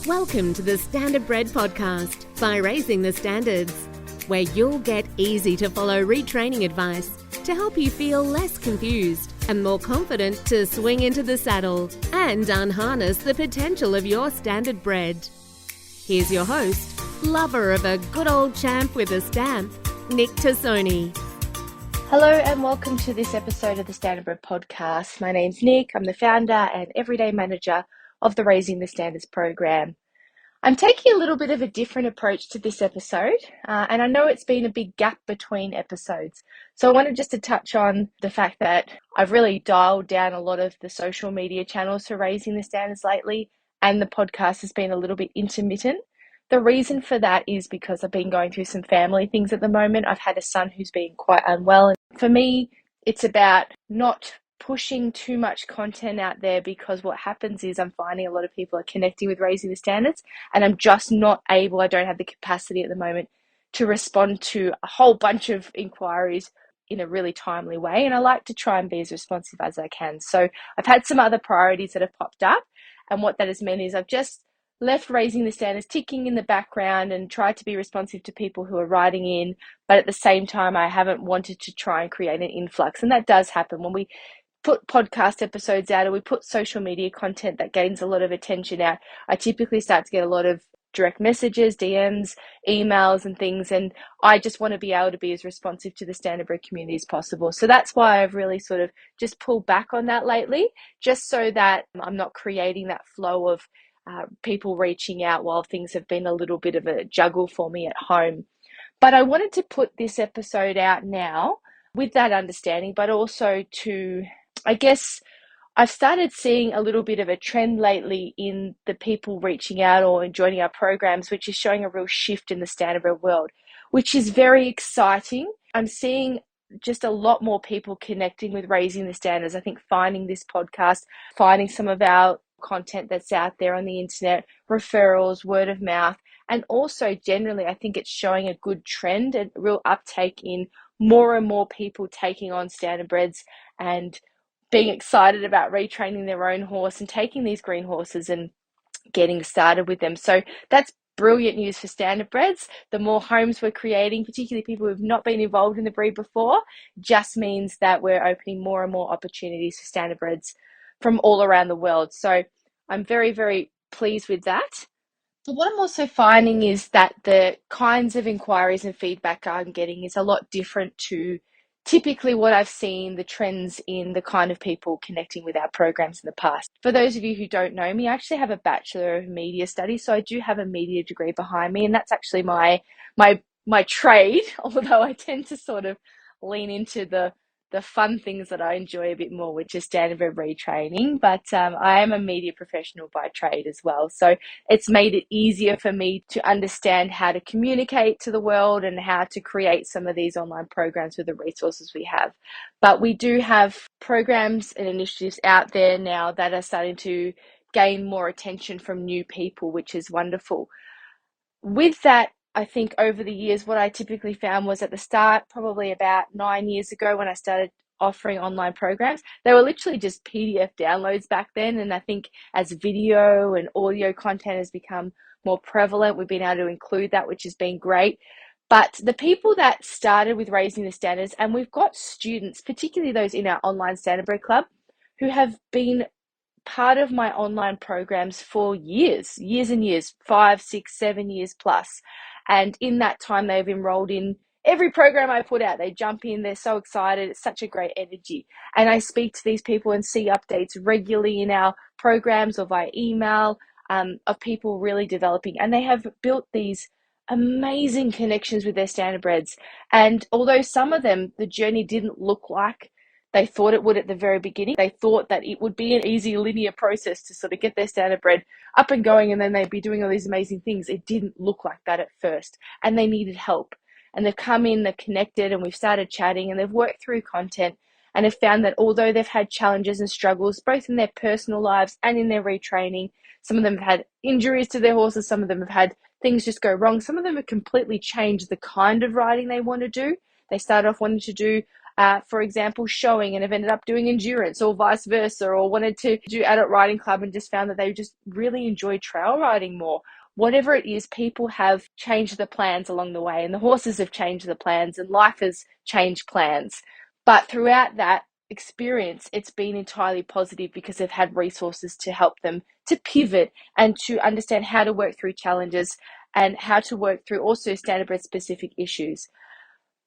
Welcome to the Standardbred podcast by Raising the Standards, where you'll get easy to follow retraining advice to help you feel less confused and more confident to swing into the saddle and unharness the potential of your Standardbred. Here's your host, lover of a good old champ with a stamp, Nick Tassoni. Hello and welcome to this episode of the Standardbred podcast. My name's Nick. I'm the founder and everyday manager of the Raising the Standards program. I'm taking a little bit of a different approach to this episode, and I know it's been a big gap between episodes. So I wanted just to touch on the fact that I've really dialed down a lot of the social media channels for Raising the Standards lately, and the podcast has been a little bit intermittent. The reason for that is because I've been going through some family things at the moment. I've had a son who's been quite unwell, and for me, it's about not pushing too much content out there, because what happens is I'm finding a lot of people are connecting with Raising the Standards, and I'm just not able, I don't have the capacity at the moment to respond to a whole bunch of inquiries in a really timely way. And I like to try and be as responsive as I can. So I've had some other priorities that have popped up, and what that has meant is I've just left Raising the Standards ticking in the background and tried to be responsive to people who are writing in, but at the same time I haven't wanted to try and create an influx. And that does happen when we put podcast episodes out or we put social media content that gains a lot of attention out. I typically start to get a lot of direct messages, DMs, emails and things, and I just want to be able to be as responsive to the Standardbred community as possible. So that's why I've really sort of just pulled back on that lately, just so that I'm not creating that flow of people reaching out while things have been a little bit of a juggle for me at home. But I wanted to put this episode out now with that understanding, but also to, I guess, I've started seeing a little bit of a trend lately in the people reaching out or joining our programs, which is showing a real shift in the Standardbred world, which is very exciting. I'm seeing just a lot more people connecting with Raising the Standards. I think finding this podcast, finding some of our content that's out there on the internet, referrals, word of mouth, and also generally I think it's showing a good trend and real uptake in more and more people taking on Standardbreds and being excited about retraining their own horse and taking these green horses and getting started with them. So that's brilliant news for Standardbreds. The more homes we're creating, particularly people who have not been involved in the breed before, just means that we're opening more and more opportunities for Standardbreds from all around the world. So I'm very, very pleased with that. But what I'm also finding is that the kinds of inquiries and feedback I'm getting is a lot different to typically what I've seen the trends in the kind of people connecting with our programs in the past. For those of you who don't know me, I actually have a Bachelor of Media Studies, so I do have a media degree behind me, and that's actually my trade, although I tend to sort of lean into the fun things that I enjoy a bit more, which is Standardbred retraining. But I am a media professional by trade as well. So it's made it easier for me to understand how to communicate to the world and how to create some of these online programs with the resources we have. But we do have programs and initiatives out there now that are starting to gain more attention from new people, which is wonderful. With that, I think over the years, what I typically found was at the start, probably about 9 years ago when I started offering online programs, they were literally just PDF downloads back then. And I think as video and audio content has become more prevalent, we've been able to include that, which has been great. But the people that started with Raising the Standards, and we've got students, particularly those in our online Standardbred club, who have been part of my online programs for years and years, 5, 6, 7 years plus. And in that time, they've enrolled in every program I put out. They jump in, they're so excited. It's such a great energy. And I speak to these people and see updates regularly in our programs or via email of people really developing. And they have built these amazing connections with their Standardbreds. And although some of them, the journey didn't look like they thought it would at the very beginning. They thought that it would be an easy linear process to sort of get their Standardbred up and going, and then they'd be doing all these amazing things. It didn't look like that at first, and they needed help. And they've come in, they've connected, and we've started chatting, and they've worked through content, and have found that although they've had challenges and struggles, both in their personal lives and in their retraining, some of them have had injuries to their horses, some of them have had things just go wrong, some of them have completely changed the kind of riding they want to do. They started off wanting to do for example, showing and have ended up doing endurance, or vice versa, or wanted to do adult riding club and just found that they just really enjoyed trail riding more. Whatever it is, people have changed the plans along the way, and the horses have changed the plans, and life has changed plans. But throughout that experience, it's been entirely positive because they've had resources to help them to pivot and to understand how to work through challenges and how to work through also standardbred specific issues.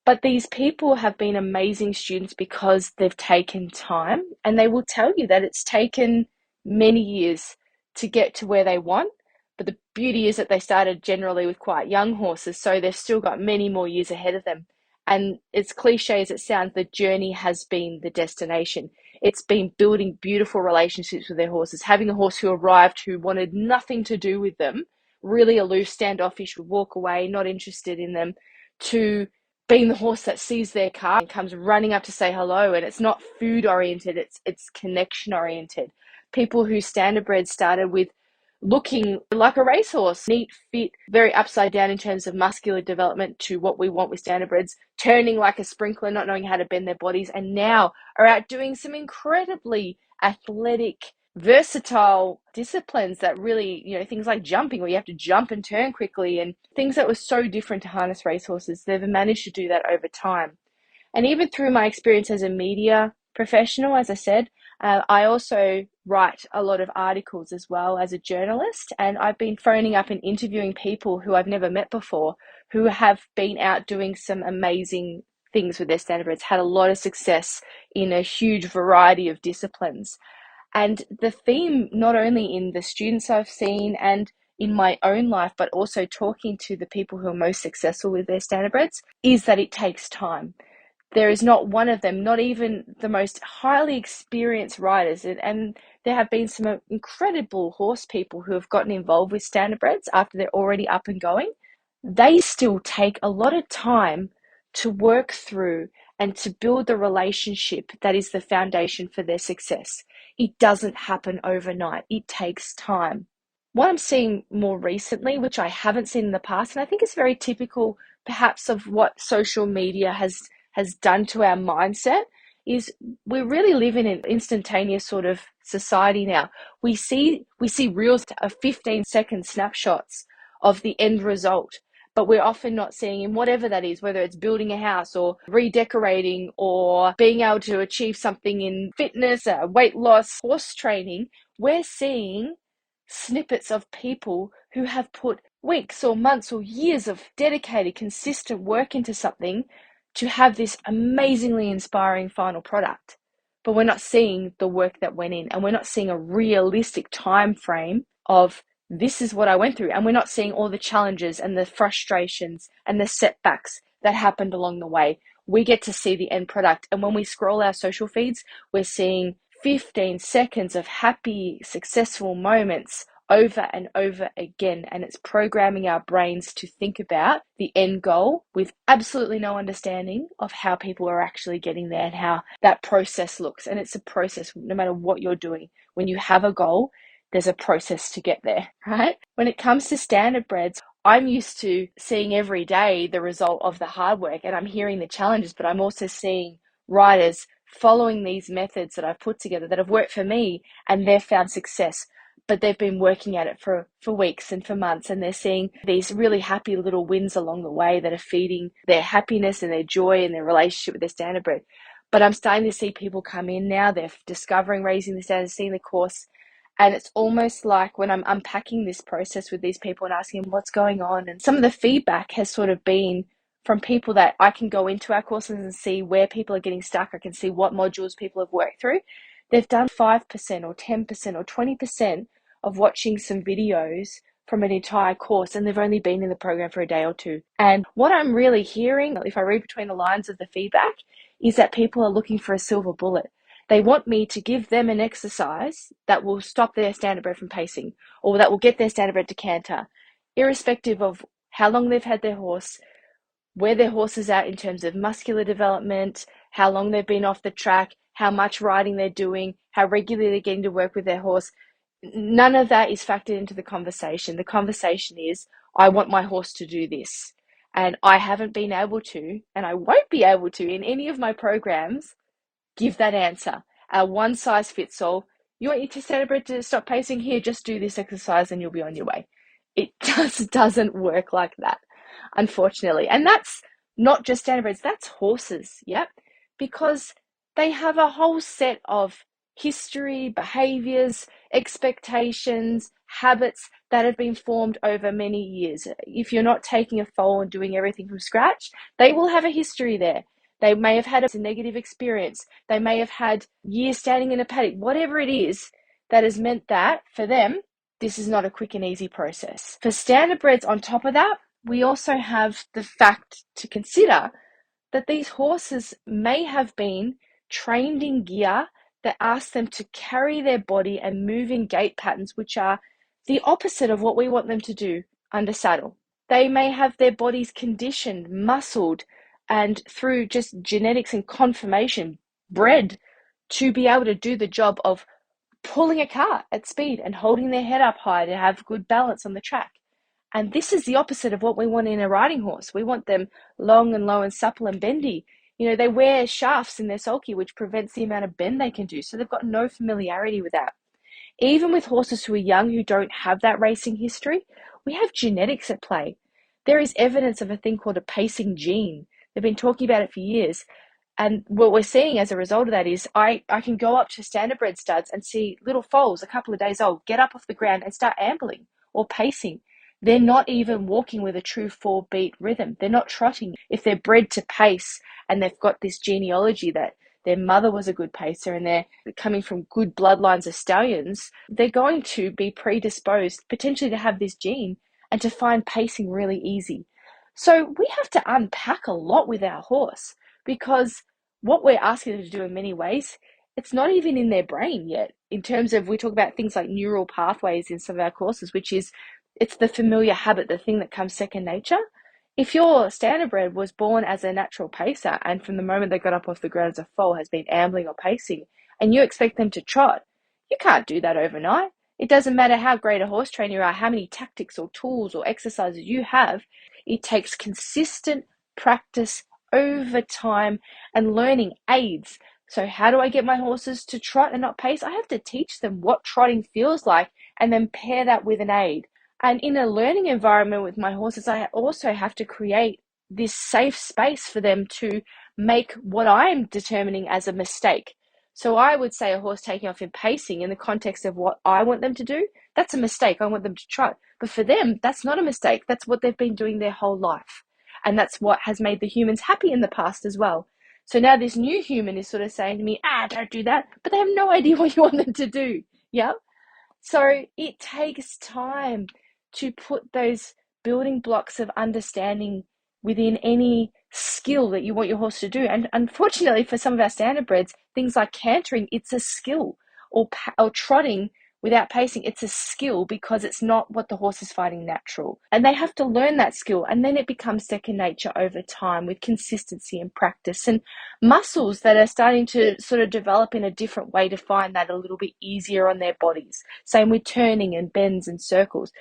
But these people have been amazing students because they've taken time, and they will tell you that it's taken many years to get to where they want. But the beauty is that they started generally with quite young horses, so they've still got many more years ahead of them. And as cliche as it sounds, the journey has been the destination. It's been building beautiful relationships with their horses, having a horse who arrived who wanted nothing to do with them, really aloof, standoffish, would walk away, not interested in them, to being the horse that sees their car and comes running up to say hello. And it's not food oriented, it's connection oriented. People who standardbred started with looking like a racehorse, neat, fit, very upside down in terms of muscular development to what we want with standardbreds, turning like a sprinkler, not knowing how to bend their bodies, and now are out doing some incredibly athletic, versatile disciplines that really, things like jumping, where you have to jump and turn quickly, and things that were so different to harness racehorses. They've managed to do that over time. And even through my experience as a media professional, as I said, I also write a lot of articles as well as a journalist. And I've been phoning up and interviewing people who I've never met before, who have been out doing some amazing things with their standardbreds, had a lot of success in a huge variety of disciplines. And the theme, not only in the students I've seen and in my own life, but also talking to the people who are most successful with their standardbreds, is that it takes time. There is not one of them, not even the most highly experienced riders. And there have been some incredible horse people who have gotten involved with standardbreds after they're already up and going. They still take a lot of time to work through and to build the relationship that is the foundation for their success. It doesn't happen overnight. It takes time. What I'm seeing more recently, which I haven't seen in the past, and I think is very typical perhaps of what social media has done to our mindset, is we really live in an instantaneous sort of society now. We see reels of 15-second snapshots of the end result, but we're often not seeing in whatever that is, whether it's building a house or redecorating or being able to achieve something in fitness, weight loss, horse training. We're seeing snippets of people who have put weeks or months or years of dedicated, consistent work into something to have this amazingly inspiring final product. But we're not seeing the work that went in, and we're not seeing a realistic time frame of this is what I went through. And we're not seeing all the challenges and the frustrations and the setbacks that happened along the way. We get to see the end product. And when we scroll our social feeds, we're seeing 15 seconds of happy, successful moments over and over again. And it's programming our brains to think about the end goal with absolutely no understanding of how people are actually getting there and how that process looks. And it's a process no matter what you're doing. When you have a goal, there's a process to get there, right? When it comes to standardbreds, I'm used to seeing every day the result of the hard work, and I'm hearing the challenges, but I'm also seeing riders following these methods that I've put together that have worked for me, and they've found success, but they've been working at it for weeks and for months, and they're seeing these really happy little wins along the way that are feeding their happiness and their joy and their relationship with their standardbred. But I'm starting to see people come in now, they're discovering raising the standards, seeing the course, and it's almost like when I'm unpacking this process with these people and asking them what's going on, and some of the feedback has sort of been from people that I can go into our courses and see where people are getting stuck. I can see what modules people have worked through. They've done 5% or 10% or 20% of watching some videos from an entire course, and they've only been in the program for a day or two. And what I'm really hearing, if I read between the lines of the feedback, is that people are looking for a silver bullet. They want me to give them an exercise that will stop their standardbred from pacing, or that will get their standardbred to canter, irrespective of how long they've had their horse, where their horse is at in terms of muscular development, how long they've been off the track, how much riding they're doing, how regularly they're getting to work with their horse. None of that is factored into the conversation. The conversation is, I want my horse to do this. And I haven't been able to, and I won't be able to in any of my programs, give that answer. One size fits all. You want your Standardbred to stop pacing? Here, just do this exercise and you'll be on your way. It just doesn't work like that, unfortunately. And that's not just Standardbreds, that's horses, yep. Because they have a whole set of history, behaviors, expectations, habits that have been formed over many years. If you're not taking a foal and doing everything from scratch, they will have a history there. They may have had a negative experience. They may have had years standing in a paddock. Whatever it is that has meant that, for them, this is not a quick and easy process. For Standardbreds, on top of that, we also have the fact to consider that these horses may have been trained in gear that asks them to carry their body and move in gait patterns which are the opposite of what we want them to do under saddle. They may have their bodies conditioned, muscled, and through just genetics and conformation, bred to be able to do the job of pulling a cart at speed and holding their head up high to have good balance on the track. And this is the opposite of what we want in a riding horse. We want them long and low and supple and bendy. You know, they wear shafts in their sulky, which prevents the amount of bend they can do. So they've got no familiarity with that. Even with horses who are young, who don't have that racing history, we have genetics at play. There is evidence of a thing called a pacing gene. They've been talking about it for years. And what we're seeing as a result of that is I can go up to Standardbred studs and see little foals, a couple of days old, get up off the ground and start ambling or pacing. They're not even walking with a true 4-beat rhythm. They're not trotting. If they're bred to pace and they've got this genealogy that their mother was a good pacer and they're coming from good bloodlines of stallions, they're going to be predisposed potentially to have this gene and to find pacing really easy. So we have to unpack a lot with our horse, because what we're asking them to do in many ways, it's not even in their brain yet. In terms of, we talk about things like neural pathways in some of our courses, which is, it's the familiar habit, the thing that comes second nature. If your Standardbred was born as a natural pacer and from the moment they got up off the ground as a foal has been ambling or pacing, and you expect them to trot, you can't do that overnight. It doesn't matter how great a horse trainer you are, how many tactics or tools or exercises you have. It takes consistent practice over time and learning aids. So how do I get my horses to trot and not pace? I have to teach them what trotting feels like and then pair that with an aid. And in a learning environment with my horses, I also have to create this safe space for them to make what I'm determining as a mistake. So I would say a horse taking off in pacing in the context of what I want them to do, that's a mistake. I want them to trot. But for them, that's not a mistake. That's what they've been doing their whole life. And that's what has made the humans happy in the past as well. So now this new human is sort of saying to me, don't do that. But they have no idea what you want them to do. Yeah. So it takes time to put those building blocks of understanding within any skill that you want your horse to do. And unfortunately for some of our Standardbreds, things like cantering, it's a skill, or trotting without pacing, it's a skill because it's not what the horse is finding natural. And they have to learn that skill, and then it becomes second nature over time with consistency and practice and muscles that are starting to sort of develop in a different way to find that a little bit easier on their bodies. Same with turning and bends and circles.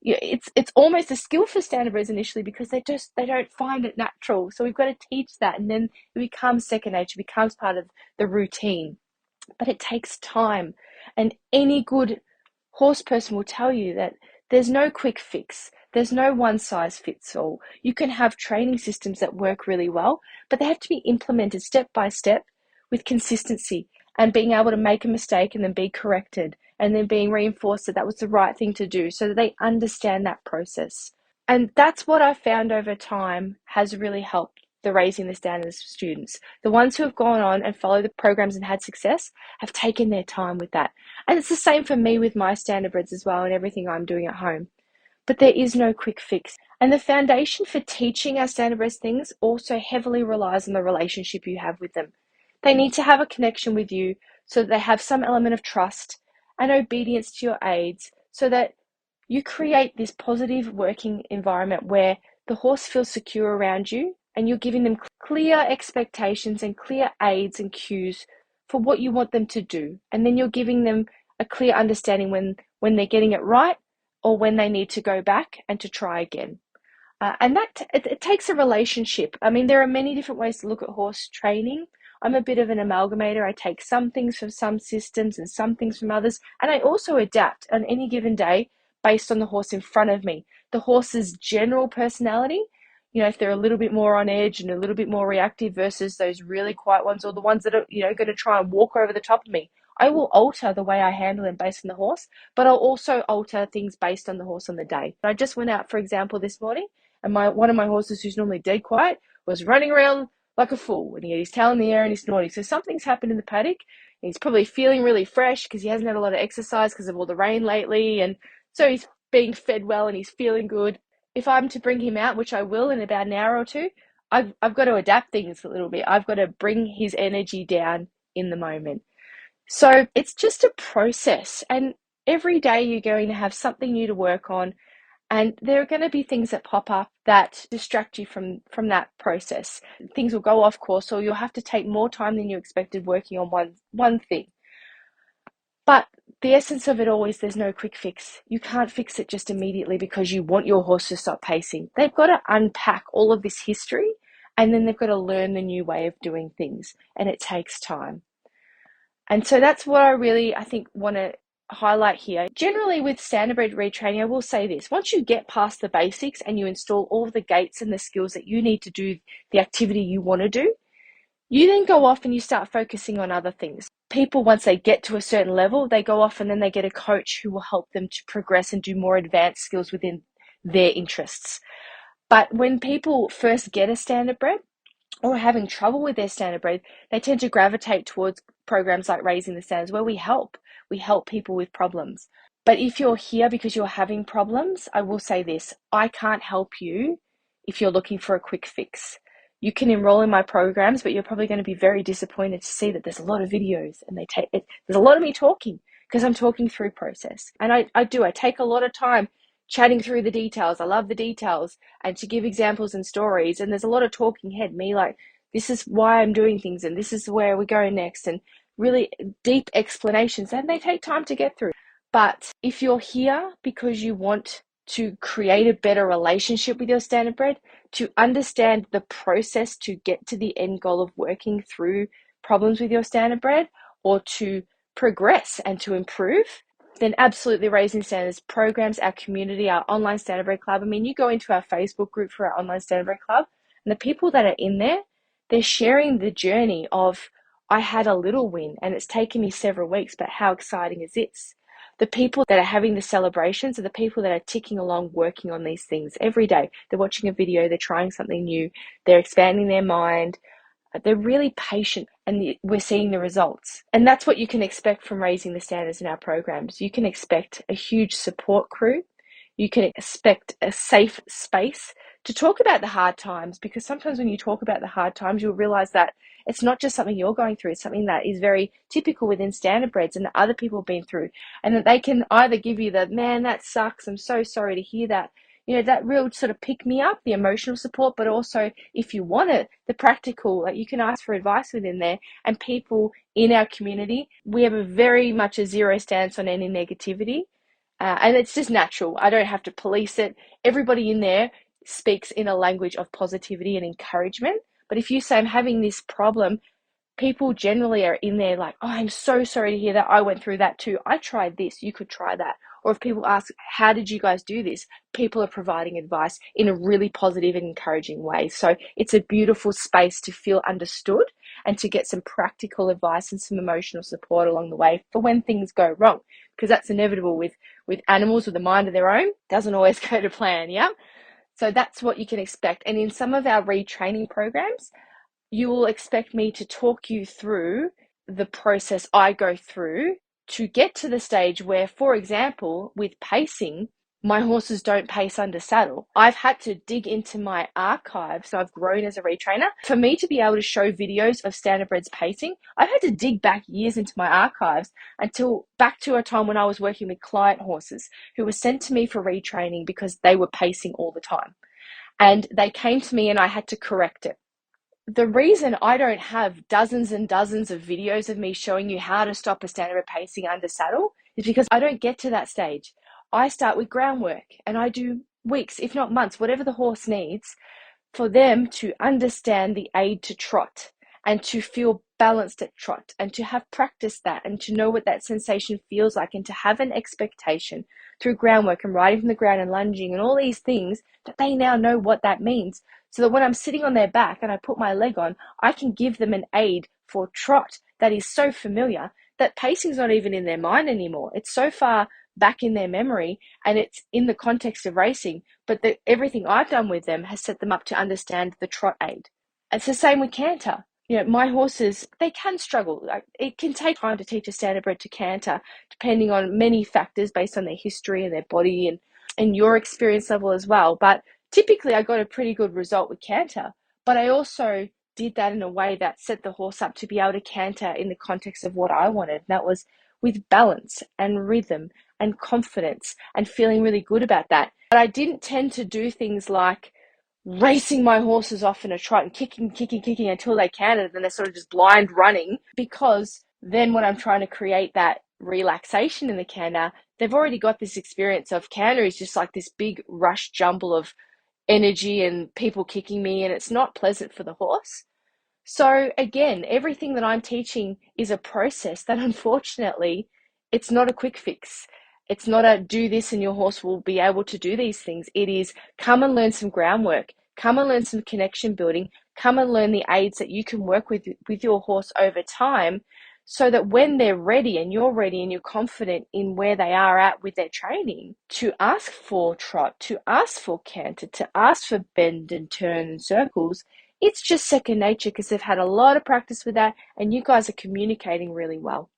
It's almost a skill for Standardbreds initially because they don't find it natural. So we've got to teach that, and then it becomes second nature, becomes part of the routine. But it takes time, and any good horse person will tell you that there's no quick fix. There's no one size fits all. You can have training systems that work really well, but they have to be implemented step by step with consistency and being able to make a mistake and then be corrected and then being reinforced that that was the right thing to do so that they understand that process. And that's what I've found over time has really helped the Raising the Standards students. The ones who have gone on and followed the programs and had success have taken their time with that. And it's the same for me with my Standardbreds as well and everything I'm doing at home. But there is no quick fix. And the foundation for teaching our Standardbreds things also heavily relies on the relationship you have with them. They need to have a connection with you so that they have some element of trust and obedience to your aids so that you create this positive working environment where the horse feels secure around you and you're giving them clear expectations and clear aids and cues for what you want them to do. And then you're giving them a clear understanding when they're getting it right or when they need to go back and to try again. And it takes a relationship. I mean, there are many different ways to look at horse training. I'm a bit of an amalgamator. I take some things from some systems and some things from others, and I also adapt on any given day based on the horse in front of me. The horse's general personality, if they're a little bit more on edge and a little bit more reactive versus those really quiet ones, or the ones that are, going to try and walk over the top of me, I will alter the way I handle them based on the horse, but I'll also alter things based on the horse on the day. I just went out, for example, this morning, and one of my horses, who's normally dead quiet, was running around like a fool, and he had his tail in the air and he's snorting. So something's happened in the paddock. And he's probably feeling really fresh because he hasn't had a lot of exercise because of all the rain lately, and so he's being fed well and he's feeling good. If I'm to bring him out, which I will in about an hour or two, I've got to adapt things a little bit. I've got to bring his energy down in the moment. So it's just a process, and every day you're going to have something new to work on, and there are going to be things that pop up that distract you from that process. Things will go off course, or you'll have to take more time than you expected working on one thing. But the essence of it all is there's no quick fix. You can't fix it just immediately because you want your horse to stop pacing. They've got to unpack all of this history, and then they've got to learn the new way of doing things, and it takes time. And so that's what I think, want to highlight here. Generally with standardbred retraining, I will say this: once you get past the basics and you install all of the gaits and the skills that you need to do the activity you want to do, you then go off and you start focusing on other things. People, once they get to a certain level, they go off and then they get a coach who will help them to progress and do more advanced skills within their interests. But when people first get a standardbred, or are having trouble with their standardbred, they tend to gravitate towards programs like Raising the Standards, where we help people with problems. But if you're here because you're having problems, I will say this: I can't help you if you're looking for a quick fix. You can enroll in my programs, but you're probably going to be very disappointed to see that there's a lot of videos and there's a lot of me talking, because I'm talking through process. And I take a lot of time chatting through the details. I love the details, and to give examples and stories. And there's a lot of talking head, me like, this is why I'm doing things, and this is where we're going next, and really deep explanations, and they take time to get through. But if you're here because you want to create a better relationship with your standardbred, to understand the process to get to the end goal of working through problems with your standardbred, or to progress and to improve, then absolutely Raising Standards programs, our community, our online standardbred club. I mean, you go into our Facebook group for our online standardbred club, and the people that are in there, they're sharing the journey of, I had a little win and it's taken me several weeks, but how exciting is this? The people that are having the celebrations are the people that are ticking along, working on these things every day. They're watching a video, they're trying something new, they're expanding their mind, they're really patient, and we're seeing the results. And that's what you can expect from Raising the Standards in our programs. You can expect a huge support crew. You can expect a safe space to talk about the hard times, because sometimes when you talk about the hard times, you'll realize that it's not just something you're going through, it's something that is very typical within standardbreds and that other people have been through. And that they can either give you the, man, that sucks, I'm so sorry to hear that, that real sort of pick me up, the emotional support, but also, if you want it, the practical, like you can ask for advice within there. And people in our community, we have a very much a zero stance on any negativity. And it's just natural. I don't have to police it. Everybody in there speaks in a language of positivity and encouragement. But if you say, I'm having this problem, people generally are in there like, oh, I'm so sorry to hear that. I went through that too. I tried this. You could try that. Or if people ask, how did you guys do this? People are providing advice in a really positive and encouraging way. So it's a beautiful space to feel understood and to get some practical advice and some emotional support along the way for when things go wrong, because that's inevitable with animals with a mind of their own. Doesn't always go to plan, yeah? So that's what you can expect. And in some of our retraining programs, you will expect me to talk you through the process I go through to get to the stage where, for example, with pacing, my horses don't pace under saddle. I've had to dig into my archive, so I've grown as a retrainer. For me to be able to show videos of standardbreds pacing, I've had to dig back years into my archives until back to a time when I was working with client horses who were sent to me for retraining because they were pacing all the time. And they came to me and I had to correct it. The reason I don't have dozens and dozens of videos of me showing you how to stop a standardbred pacing under saddle is because I don't get to that stage. I start with groundwork and I do weeks, if not months, whatever the horse needs, for them to understand the aid to trot and to feel balanced at trot and to have practiced that and to know what that sensation feels like and to have an expectation through groundwork and riding from the ground and lunging and all these things that they now know what that means. So that when I'm sitting on their back and I put my leg on, I can give them an aid for trot that is so familiar that pacing's not even in their mind anymore. It's so far back in their memory and it's in the context of racing, but everything I've done with them has set them up to understand the trot aid. It's the same with canter. My horses, they can struggle. Like, it can take time to teach a standardbred to canter, depending on many factors based on their history and their body and your experience level as well. But typically I got a pretty good result with canter, but I also did that in a way that set the horse up to be able to canter in the context of what I wanted. And that was with balance and rhythm and confidence and feeling really good about that. But I didn't tend to do things like racing my horses off in a trot and kicking until they cantered, and they're sort of just blind running, because then when I'm trying to create that relaxation in the canter, they've already got this experience of canter is just like this big rush jumble of energy and people kicking me, and it's not pleasant for the horse. So again, everything that I'm teaching is a process that unfortunately, it's not a quick fix. It's not a do this and your horse will be able to do these things. It is come and learn some groundwork, come and learn some connection building, come and learn the aids that you can work with your horse over time, so that when they're ready and you're confident in where they are at with their training, to ask for trot, to ask for canter, to ask for bend and turn and circles, it's just second nature because they've had a lot of practice with that and you guys are communicating really well.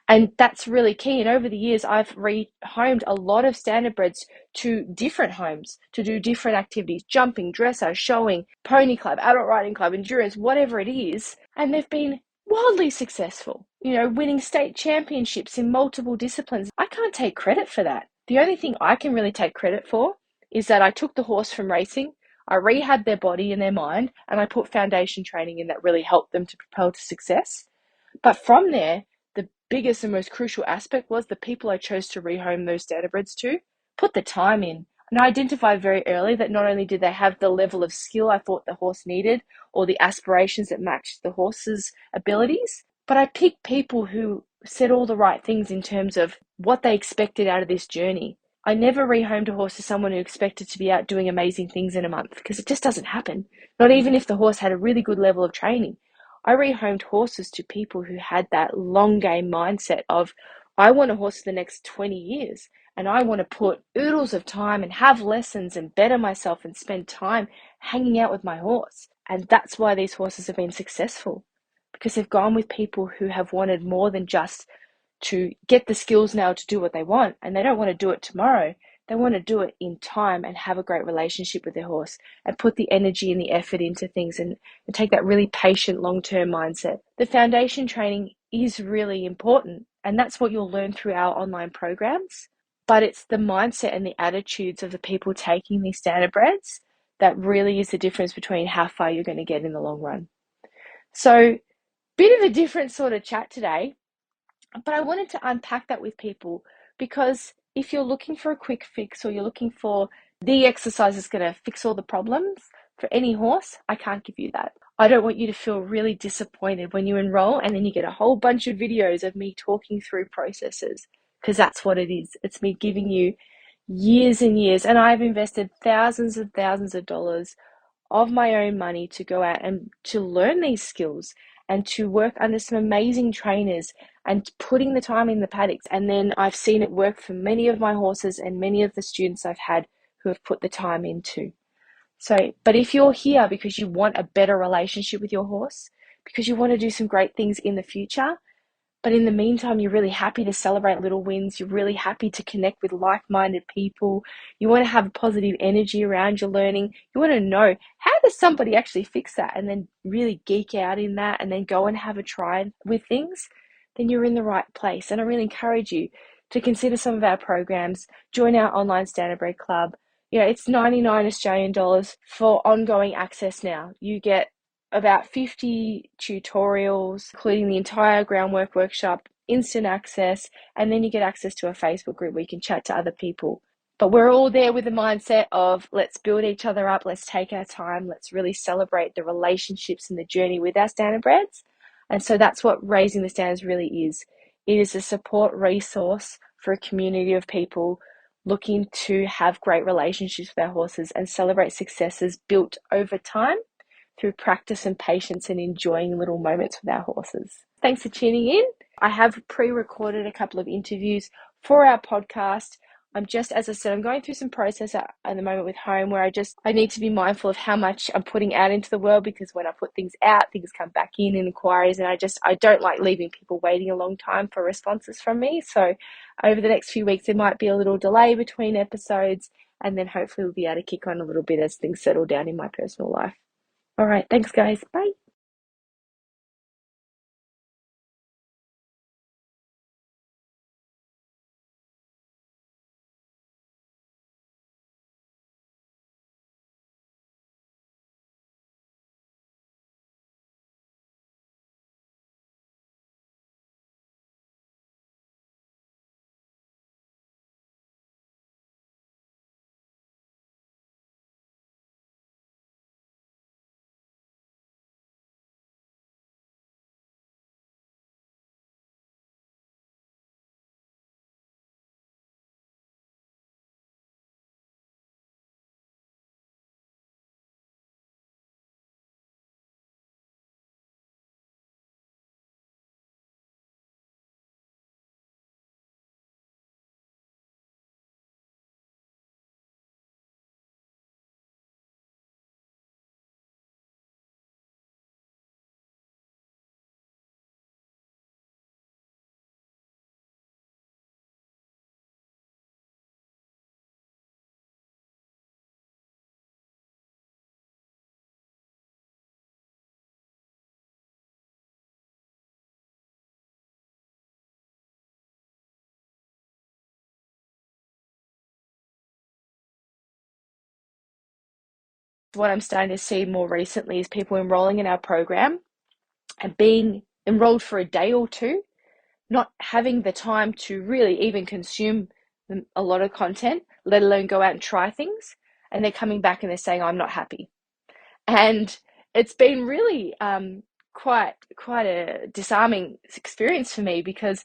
And that's really key. And over the years, I've rehomed a lot of standardbreds to different homes to do different activities, jumping, dressage, showing, pony club, adult riding club, endurance, whatever it is. And they've been wildly successful, winning state championships in multiple disciplines. I can't take credit for that. The only thing I can really take credit for is that I took the horse from racing, I rehabbed their body and their mind, and I put foundation training in that really helped them to propel to success. But from there, the biggest and most crucial aspect was the people I chose to rehome those standardbreds to put the time in. And I identified very early that not only did they have the level of skill I thought the horse needed or the aspirations that matched the horse's abilities, but I picked people who said all the right things in terms of what they expected out of this journey. I never rehomed a horse to someone who expected to be out doing amazing things in a month, because it just doesn't happen. Not even if the horse had a really good level of training. I rehomed horses to people who had that long game mindset of, I want a horse for the next 20 years and I want to put oodles of time and have lessons and better myself and spend time hanging out with my horse. And that's why these horses have been successful, because they've gone with people who have wanted more than just to get the skills now to do what they want, and they don't want to do it tomorrow. They want to do it in time and have a great relationship with their horse and put the energy and the effort into things and take that really patient long-term mindset. The foundation training is really important, and that's what you'll learn through our online programs, but it's the mindset and the attitudes of the people taking these standardbreds that really is the difference between how far you're going to get in the long run. So, bit of a different sort of chat today, but I wanted to unpack that with people, because if you're looking for a quick fix or you're looking for the exercise that's going to fix all the problems for any horse, I can't give you that. I don't want you to feel really disappointed when you enroll and then you get a whole bunch of videos of me talking through processes, because that's what it is. It's me giving you years and years, and I've invested thousands and thousands of dollars of my own money to go out and to learn these skills and to work under some amazing trainers and putting the time in the paddocks. And then I've seen it work for many of my horses and many of the students I've had who have put the time into. So, but if you're here because you want a better relationship with your horse, because you want to do some great things in the future, but in the meantime, you're really happy to celebrate little wins. You're really happy to connect with like-minded people. You want to have a positive energy around your learning. You want to know, how does somebody actually fix that? And then really geek out in that and then go and have a try with things. Then you're in the right place. And I really encourage you to consider some of our programs. Join our online Standardbred Club. It's 99 Australian dollars for ongoing access now. You get about 50 tutorials, including the entire groundwork workshop, instant access, and then you get access to a Facebook group where you can chat to other people. But we're all there with the mindset of let's build each other up, let's take our time, let's really celebrate the relationships and the journey with our standardbreds. And so that's what Raising the Standards really is. It is a support resource for a community of people looking to have great relationships with our horses and celebrate successes built over time through practice and patience and enjoying little moments with our horses. Thanks for tuning in. I have pre-recorded a couple of interviews for our podcast. As I said, I'm going through some process at the moment with home where I need to be mindful of how much I'm putting out into the world, because when I put things out, things come back in inquiries, and I don't like leaving people waiting a long time for responses from me. So over the next few weeks, there might be a little delay between episodes, and then hopefully we'll be able to kick on a little bit as things settle down in my personal life. All right, thanks guys. Bye. What I'm starting to see more recently is people enrolling in our program and being enrolled for a day or two, not having the time to really even consume a lot of content, let alone go out and try things. And they're coming back and they're saying, I'm not happy. And it's been really quite a disarming experience for me, because